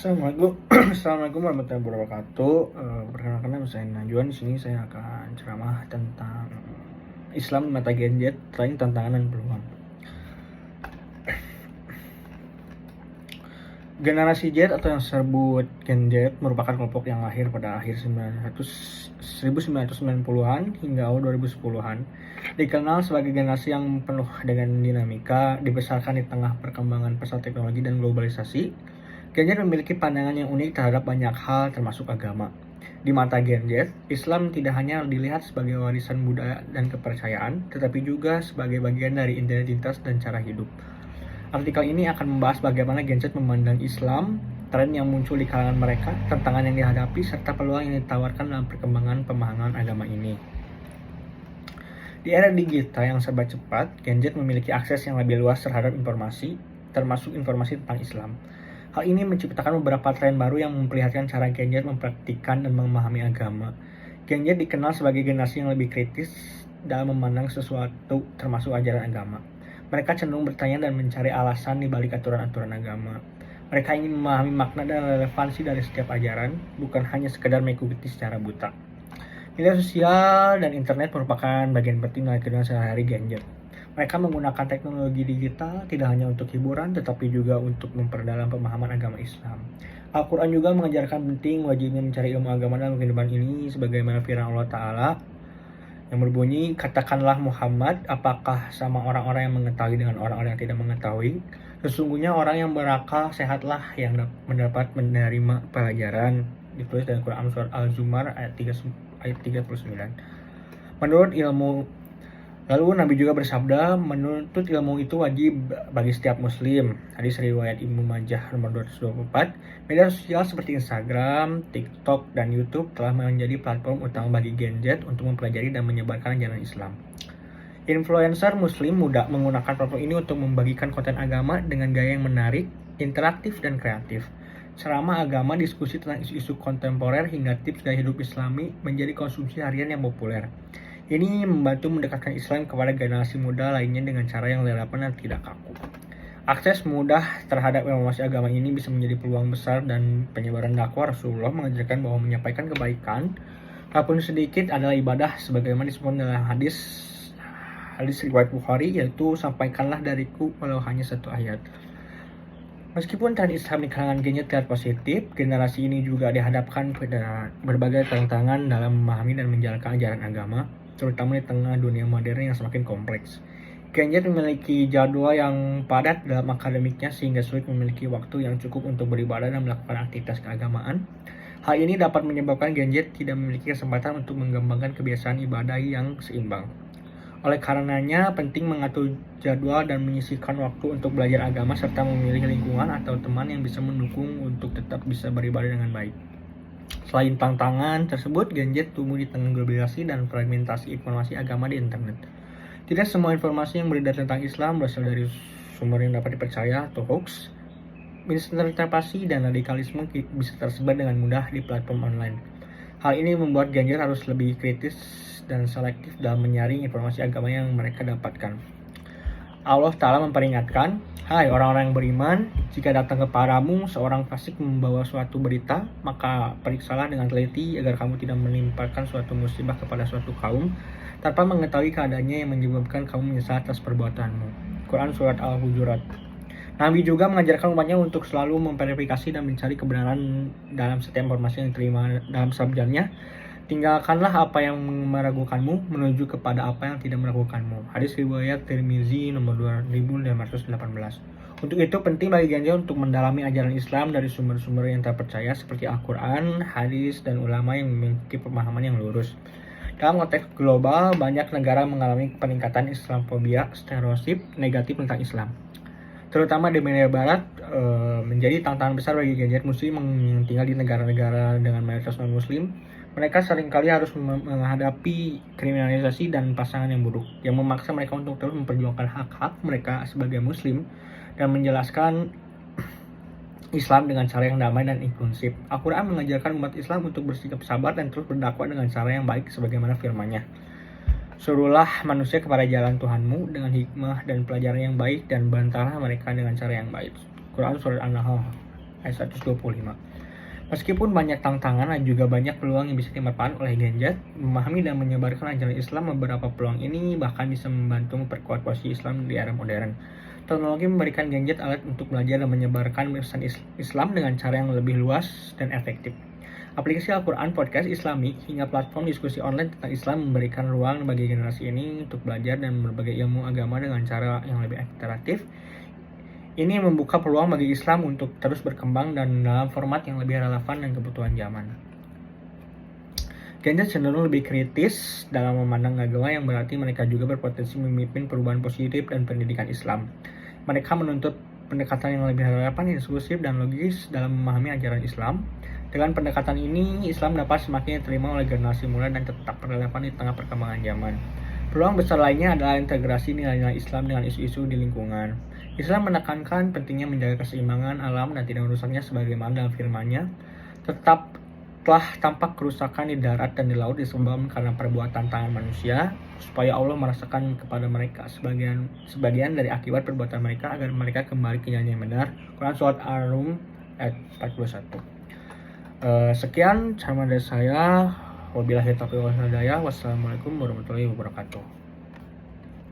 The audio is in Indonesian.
Assalamualaikum, Assalamualaikum warahmatullahi wabarakatuh. Perkenalkan nama saya Najwan. Di sini saya akan ceramah tentang Islam di mata Gen Z, tren tantangan dan peluang. Generasi Z atau yang disebut Gen Z merupakan kelompok yang lahir pada akhir 1990-an hingga awal 2010-an. Dikenal sebagai generasi yang penuh dengan dinamika, dibesarkan di tengah perkembangan pesat teknologi dan globalisasi. Gen Z memiliki pandangan yang unik terhadap banyak hal termasuk agama. Di mata Gen Z, Islam tidak hanya dilihat sebagai warisan budaya dan kepercayaan, tetapi juga sebagai bagian dari identitas dan cara hidup. Artikel ini akan membahas bagaimana Gen Z memandang Islam, tren yang muncul di kalangan mereka, tantangan yang dihadapi, serta peluang yang ditawarkan dalam perkembangan pemahaman agama ini. Di era digital yang serba cepat, Gen Z memiliki akses yang lebih luas terhadap informasi, termasuk informasi tentang Islam. Hal ini menciptakan beberapa tren baru yang memperlihatkan cara Gen Z mempraktikkan dan memahami agama. Gen Z dikenal sebagai generasi yang lebih kritis dalam memandang sesuatu termasuk ajaran agama. Mereka cenderung bertanya dan mencari alasan di balik aturan-aturan agama. Mereka ingin memahami makna dan relevansi dari setiap ajaran, bukan hanya sekedar mengikuti secara buta. Media sosial dan internet merupakan bagian penting dari kehidupan sehari-hari Gen Z. Mereka menggunakan teknologi digital tidak hanya untuk hiburan, tetapi juga untuk memperdalam pemahaman agama Islam. Al-Quran juga mengajarkan penting wajibnya mencari ilmu agama dalam kehidupan ini, sebagaimana firman Allah Ta'ala yang berbunyi, "Katakanlah Muhammad, apakah sama orang-orang yang mengetahui dengan orang-orang yang tidak mengetahui? Sesungguhnya orang yang berakal sehatlah yang mendapat menerima pelajaran." Ditulis dalam Quran surat Al-Zumar ayat 39. Lalu Nabi juga bersabda, menuntut ilmu itu wajib bagi setiap muslim. Hadis riwayat Ibnu Majah nomor 224. Media sosial seperti Instagram, TikTok, dan YouTube telah menjadi platform utama bagi Gen Z untuk mempelajari dan menyebarkan ajaran Islam. Influencer muslim muda menggunakan platform ini untuk membagikan konten agama dengan gaya yang menarik, interaktif, dan kreatif. Ceramah agama, diskusi tentang isu-isu kontemporer, hingga tips gaya hidup Islami menjadi konsumsi harian yang populer. Ini membantu mendekatkan Islam kepada generasi muda lainnya dengan cara yang relevan dan tidak kaku. Akses mudah terhadap informasi agama ini bisa menjadi peluang besar, dan penyebaran dakwah Rasulullah mengajarkan bahwa menyampaikan kebaikan, walaupun sedikit, adalah ibadah, sebagaimana disebut dalam hadis riwayat Bukhari, yaitu sampaikanlah dariku walau hanya satu ayat. Meskipun tren Islam di kalangan Gen Z terlihat positif, generasi ini juga dihadapkan pada berbagai tantangan dalam memahami dan menjalankan ajaran agama, terutama di tengah dunia modern yang semakin kompleks. Gen Z memiliki jadwal yang padat dalam akademiknya sehingga sulit memiliki waktu yang cukup untuk beribadah dan melakukan aktivitas keagamaan. Hal ini dapat menyebabkan Gen Z tidak memiliki kesempatan untuk mengembangkan kebiasaan ibadah yang seimbang. Oleh karenanya, penting mengatur jadwal dan menyisihkan waktu untuk belajar agama serta memilih lingkungan atau teman yang bisa mendukung untuk tetap bisa beribadah dengan baik. Selain tantangan tersebut, Gen Z tumbuh di tengah globalisasi dan fragmentasi informasi agama di internet. Tidak semua informasi yang beredar tentang Islam berasal dari sumber yang dapat dipercaya atau hoax. Misinterpretasi dan radikalisme bisa tersebar dengan mudah di platform online. Hal ini membuat Gen Z harus lebih kritis dan selektif dalam menyaring informasi agama yang mereka dapatkan. Allah Ta'ala memperingatkan, "Hai orang-orang yang beriman, jika datang kepadamu seorang fasik membawa suatu berita, maka periksalah dengan teliti agar kamu tidak menimpakan suatu musibah kepada suatu kaum tanpa mengetahui keadaannya yang menyebabkan kamu menyesal atas perbuatanmu." Quran surat Al-Hujurat. Nabi juga mengajarkan umatnya untuk selalu memverifikasi dan mencari kebenaran dalam setiap informasi yang diterima. Dalam sabdanya, "Tinggalkanlah apa yang meragukanmu menuju kepada apa yang tidak meragukanmu." Hadis riwayat Tirmizi nomor 2518. Untuk itu penting bagi Gen Z untuk mendalami ajaran Islam dari sumber-sumber yang terpercaya seperti Al-Quran, hadis, dan ulama yang memiliki pemahaman yang lurus. Dalam konteks global, banyak negara mengalami peningkatan Islamofobia, stereotip negatif tentang Islam, terutama di media barat. Menjadi tantangan besar bagi Gen Z muslim yang tinggal di negara-negara dengan mayoritas non-muslim. Mereka seringkali harus menghadapi kriminalisasi dan pasangan yang buruk, yang memaksa mereka untuk terus memperjuangkan hak-hak mereka sebagai muslim dan menjelaskan Islam dengan cara yang damai dan inklusif. Al-Quran mengajarkan umat Islam untuk bersikap sabar dan terus berdakwah dengan cara yang baik sebagaimana firman-Nya. "Suruhlah manusia kepada jalan Tuhanmu dengan hikmah dan pelajaran yang baik, dan bantalah mereka dengan cara yang baik." Quran surat An-Nahl ayat ayat 125. Meskipun banyak tantangan dan juga banyak peluang yang bisa dimanfaatkan oleh gadget, memahami dan menyebarkan ajaran Islam, beberapa peluang ini bahkan bisa membantu memperkuat posisi Islam di era modern. Teknologi memberikan gadget alat untuk belajar dan menyebarkan pesan Islam dengan cara yang lebih luas dan efektif. Aplikasi Al-Quran, podcast Islami, hingga platform diskusi online tentang Islam memberikan ruang bagi generasi ini untuk belajar dan berbagai ilmu agama dengan cara yang lebih interaktif. Ini membuka peluang bagi Islam untuk terus berkembang dan dalam format yang lebih relevan dan kebutuhan zaman. Gadget cenderung lebih kritis dalam memandang agama, yang berarti mereka juga berpotensi memimpin perubahan positif dan pendidikan Islam. Mereka menuntut pendekatan yang lebih relevan, inklusif, dan logis dalam memahami ajaran Islam. Dengan pendekatan ini, Islam dapat semakin diterima oleh generasi muda dan tetap relevan di tengah perkembangan zaman. Peluang besar lainnya adalah integrasi nilai-nilai Islam dengan isu-isu di lingkungan. Islam menekankan pentingnya menjaga keseimbangan alam dan tidak merusaknya, sebagaimana dalam firman-Nya, telah tampak kerusakan di darat dan di laut disebabkan karena perbuatan tangan manusia, supaya Allah merasakan kepada mereka sebagian dari akibat perbuatan mereka, agar mereka kembali ke jalan yang benar. Quran Surat Ar-Rum ayat 41. Sekian ceramah dari saya. Wabillahi taufiq wal hidayah. Wassalamualaikum warahmatullahi wabarakatuh.